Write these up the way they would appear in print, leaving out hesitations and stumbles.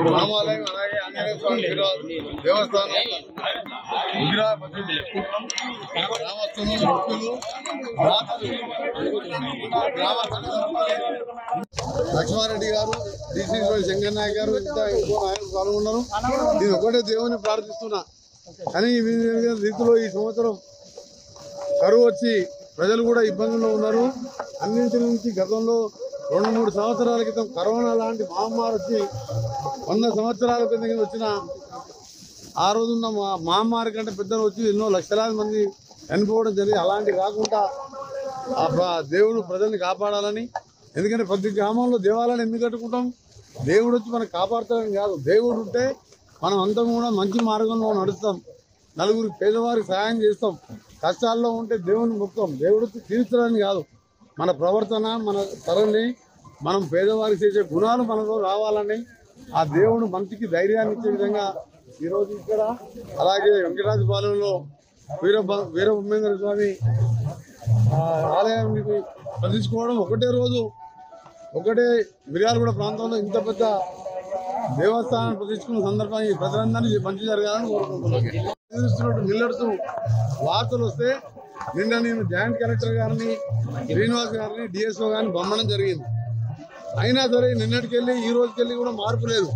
రామాలయం అలాగే ఆంజనేయ స్వామి దేవస్థానం విగ్రహ గ్రామస్తులు భక్తులు లక్ష్మారెడ్డి గారు డిసిసి శంకర్ నాయక్ గారు ఇంకా ఎక్కువ నాయకులు పాల్గొన్నారు. నేను ఒకటే దేవుని ప్రార్థిస్తున్నా. కానీ రీతిలో ఈ సంవత్సరం కరువు వచ్చి ప్రజలు కూడా ఇబ్బందుల్లో ఉన్నారు. అన్నింటి నుంచి గతంలో 2-3 సంవత్సరాల క్రితం కరోనా లాంటి మహమ్మారి వచ్చి 100 సంవత్సరాల క్రితం వచ్చిన ఆ రోజున్న మహమ్మారి కంటే పెద్దలు వచ్చి ఎన్నో లక్షలాది మంది చనిపోవడం జరిగింది. అలాంటి కాకుండా దేవుడు ప్రజల్ని కాపాడాలని. ఎందుకంటే ప్రతి గ్రామంలో దేవాలయాన్ని ఎందుకు కట్టుకుంటాం? దేవుడు వచ్చి మనకు కాపాడుతాడని కాదు. దేవుడు ఉంటే మనం అంతా కూడా మంచి మార్గంలో నడుస్తాం. నలుగురికి పేదవారికి సహాయం చేస్తాం. కష్టాల్లో ఉంటే దేవుని మొక్కుతాం. దేవుడు తీర్చడానికి కాదు. మన ప్రవర్తన మన తరని మనం పేదవారికి చేసే గుణాలు మనలో రావాలని ఆ దేవుడు మంచికి ధైర్యాన్ని ఇచ్చే విధంగా ఈరోజు ఇక్కడ అలాగే వెంకటాచలపాలెంలో వీరబ్రహ్మేంద్ర స్వామి ఆలయానికి ప్రతిష్ఠించుకోవడం ఒకటే రోజు ఒకటే మిర్యాలగూడ ప్రాంతంలో ఇంత పెద్ద దేవస్థానం ప్రతిష్ఠించుకున్న సందర్భంగా ప్రజలందరినీ మంచి జరగాలని కోరుకుంటున్నాను. మిల్లర్స్ వార్తలు వస్తే నిన్న నేను జాయింట్ కలెక్టర్ గారిని శ్రీనివాస్ గారిని డిఎస్ఓ గారిని పంపడం జరిగింది. అయినా సరే నిన్నటికెళ్ళి ఈ రోజుకెళ్ళి కూడా మార్పు లేదు.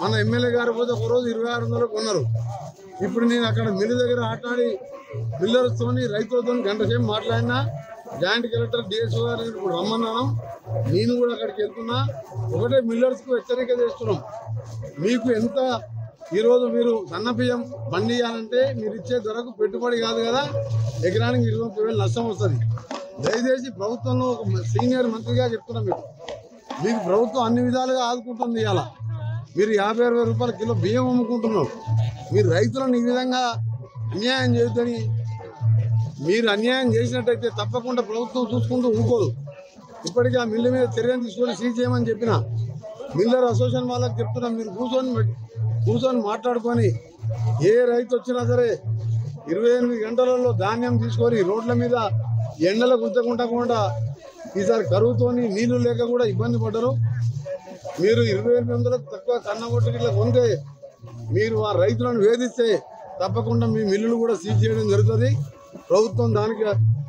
మన ఎమ్మెల్యే గారు పోతే ఒక రోజు 2600 కొన్నారు. ఇప్పుడు నేను అక్కడ మిల్లు దగ్గర ఆటాడి మిల్లర్స్తో రైతులతో గంట సేపు మాట్లాడినా జాయింట్ కలెక్టర్ డిఎస్ఓ గారిని ఇప్పుడు రమ్మన్నాను. నేను కూడా అక్కడికి వెళ్తున్నా. ఒకటే మిల్లర్స్కు హెచ్చరిక చేస్తున్నాం. మీకు ఎంత ఈరోజు మీరు సన్న బియ్యం పండియాలంటే మీరు ఇచ్చే ధరకు పెట్టుబడి కాదు కదా, ఎకరానికి 20,000 నష్టం వస్తుంది. దయచేసి ప్రభుత్వంలో ఒక సీనియర్ మంత్రిగా చెప్తున్నాం. మీకు ప్రభుత్వం అన్ని విధాలుగా ఆదుకుంటుంది. ఇవాళ మీరు 50-60 రూపాయల కిలో బియ్యం అమ్ముకుంటున్నారు. మీరు రైతులను ఈ విధంగా అన్యాయం చేయొద్దని, మీరు అన్యాయం చేసినట్టయితే తప్పకుండా ప్రభుత్వం చూసుకుంటూ ఊరుకోదు. ఇప్పటికీ ఆ మిల్లు మీద చర్యలు తీసుకొని సీజ్ చేయమని చెప్పిన మిల్లర్ అసోసియేషన్ వాళ్ళకి చెప్తున్నాం. మీరు కూర్చొని మాట్లాడుకొని ఏ రైతు వచ్చినా సరే 28 గంటలలో ధాన్యం తీసుకొని రోడ్ల మీద ఎండలకు ఉంచకుండా ఈసారి కరువుతోని నీళ్లు లేక కూడా ఇబ్బంది పడ్డారు. మీరు 2800 తక్కువ కన్నగొట్టు ఇట్లా కొంటే మీరు ఆ రైతులను వేధిస్తే తప్పకుండా మీ మిల్లులు కూడా సీజ్ చేయడం జరుగుతుంది. ప్రభుత్వం దానికి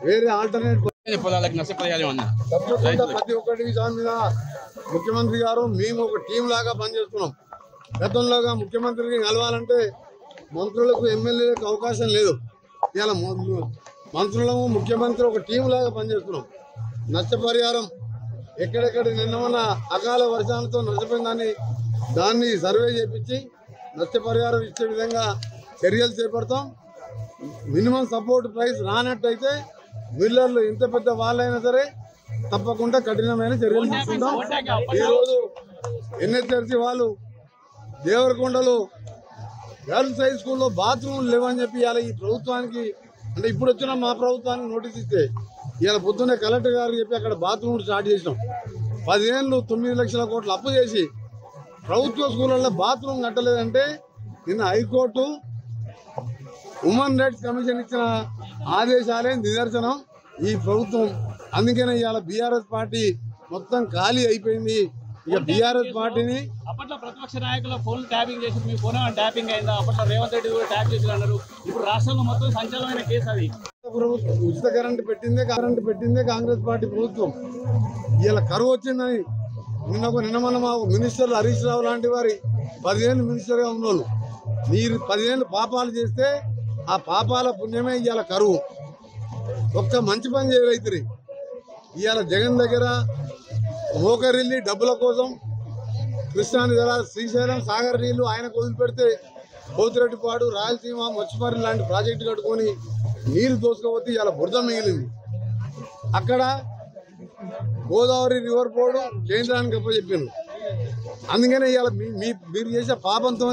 వేరే ఆల్టర్నేట్ తప్పకుండా ప్రతి ఒక్కటి దాని మీద ముఖ్యమంత్రి గారు మేము ఒక టీం లాగా పనిచేస్తున్నాం. గతంలోగా ముఖ్యమంత్రికి కలవాలంటే మంత్రులకు ఎమ్మెల్యేలకు అవకాశం లేదు. ఇలా మంత్రులము ముఖ్యమంత్రి ఒక టీం లాగా పనిచేస్తున్నాం. నష్టపరిహారం ఎక్కడెక్కడ నిన్న ఉన్న అకాల వర్షాలతో నష్టపోయిన దాన్ని సర్వే చేపించి నష్టపరిహారం ఇచ్చే విధంగా చర్యలు చేపడతాం. మినిమం సపోర్ట్ ప్రైస్ రానట్టయితే మిల్లర్లు ఎంత పెద్ద వాళ్ళైనా సరే తప్పకుండా కఠినమైన చర్యలు తీసుకుంటాం. ఈరోజు ఎన్హెచ్ఆర్సీ వాళ్ళు దేవరకొండలో గర్ల్స్ హై స్కూల్లో బాత్రూమ్లు లేవని చెప్పి ఇవాళ ఈ ప్రభుత్వానికి అంటే ఇప్పుడు వచ్చిన మా ప్రభుత్వానికి నోటీస్ ఇస్తే ఇవాళ పొద్దున్నే కలెక్టర్ గారు చెప్పి అక్కడ బాత్రూమ్ స్టార్ట్ చేసినాం. 10 ఏళ్ళు 9 లక్షల కోట్లు అప్పు చేసి ప్రభుత్వ స్కూళ్ళల్లో బాత్రూమ్ కట్టలేదంటే నిన్న హైకోర్టు హ్యూమన్ రైట్స్ కమిషన్ ఇచ్చిన ఆదేశాలే నిదర్శనం ఈ ప్రభుత్వం. అందుకనే ఇవాళ బీఆర్ఎస్ పార్టీ మొత్తం ఖాళీ అయిపోయింది. ఇక బీఆర్ఎస్ పార్టీని అప్పట్లో ప్రతిపక్ష నాయకుల ఫోన్ ట్యాపింగ్ చేసి మీ ఫోన్ ట్యాపింగ్ అయిందా? అప్పట్లో రేవంత్ రెడ్డి కూడా ట్యాప్ చేసి అన్నారు. ఇప్పుడు రాష్ట్రంలో మొత్తం సంచలనమైన కేసు అది. ఉచిత కరెంటు పెట్టిందే కాంగ్రెస్ పార్టీ ప్రభుత్వం. ఇలా కరువు వచ్చిందని నిన్న మన మినిస్టర్లు హరీష్ రావు లాంటి వారి 10 ఏళ్ళు మినిస్టర్గా ఉన్నోళ్ళు మీరు 10 ఏళ్ళు పాపాలు చేస్తే ఆ పాపాల పుణ్యమే ఇవాళ కరువు. ఒక్క మంచి పని చేయరైతురి. ఇవాళ జగన్ దగ్గర మోకరిల్లి డబ్బుల కోసం కృష్ణాని జల శ్రీశైలం సాగర్ నీళ్లు ఆయనకు వదిలిపెడితే పోతిరెడ్డిపాడు రాయలసీమ మచ్చిమర్రి లాంటి ప్రాజెక్టు కట్టుకొని నీరు దోసుకోపోతే ఇవాళ బురద మిగిలింది. అక్కడ గోదావరి రివర్ బోర్డు కేంద్రానికి అప్పచెప్పాను. అందుకనే ఇవాళ మీరు చేసే పాపంతో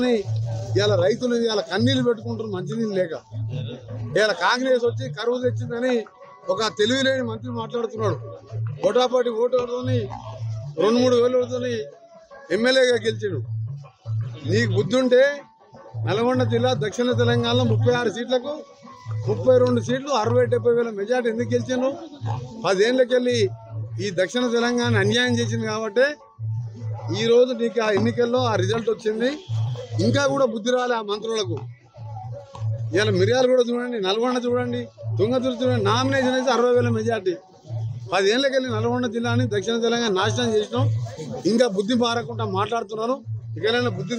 ఇవాళ రైతులు ఇవాళ కన్నీళ్ళు పెట్టుకుంటారు మంచినీళ్ళు లేక. ఇవాళ కాంగ్రెస్ వచ్చి కరువు తెచ్చిందని ఒక తెలివిలేని మంత్రి మాట్లాడుతున్నాడు. ఓటాపాటి ఓటుతోని 2-3 వేలతోని ఎమ్మెల్యేగా గెలిచాడు. నీకు బుద్ధి ఉంటే నల్గొండ జిల్లా దక్షిణ తెలంగాణలో 36 సీట్లకు 32 సీట్లు 60-70 వేల మెజార్టీ ఎందుకు గెలిచాను? 10 ఏళ్ళకెళ్ళి ఈ దక్షిణ తెలంగాణ అన్యాయం చేసింది కాబట్టి ఈరోజు నీకు ఆ ఎన్నికల్లో ఆ రిజల్ట్ వచ్చింది. ఇంకా కూడా బుద్ధి రాలే ఆ మంత్రులకు. ఇవాళ మిర్యాలు కూడా చూడండి, నల్గొండ చూడండి, తుంగతుర్తి చూడండి, నామినేషన్ అయితే 60 వేల మెజార్టీ. 10 ఏళ్ళకెళ్ళి నల్గొండ జిల్లాని దక్షిణ తెలంగాణ నాశనం చేసినాం. ఇంకా బుద్ధి మారకుండా మాట్లాడుతున్నారు. ఇకనైనా బుద్ధి